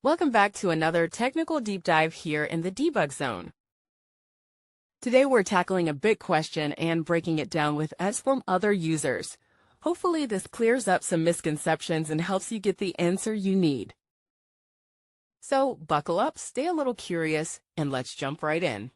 Welcome back to another technical deep dive here in the debug zone. Today we're tackling a big question and breaking it down with us from other users. Hopefully this clears up some misconceptions and helps you get the answer you need. So buckle up, stay a little curious, and let's jump right in.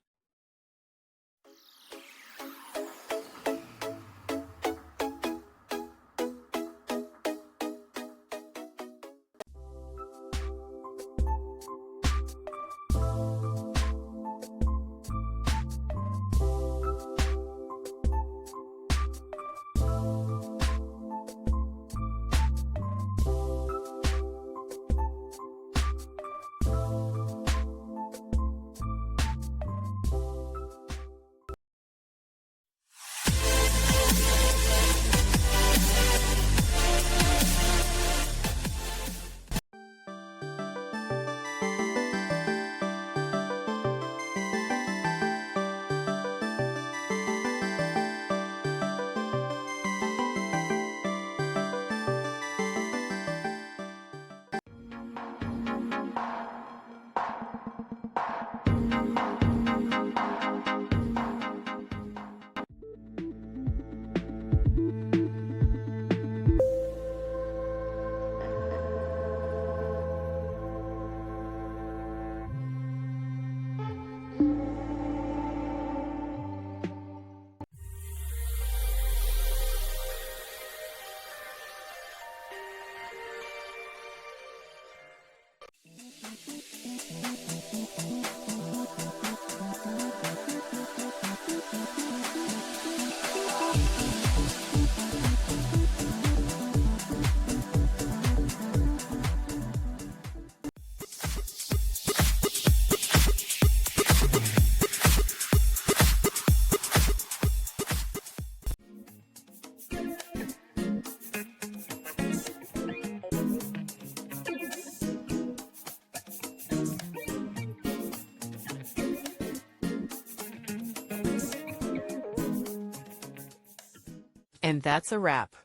And that's a wrap.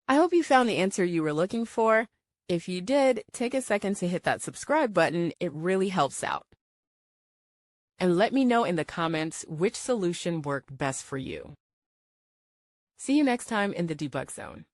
I hope you found the answer you were looking for. If you did, take a second to hit that subscribe button. It really helps out. And let me know in the comments which solution worked best for you. See you next time in the debug zone.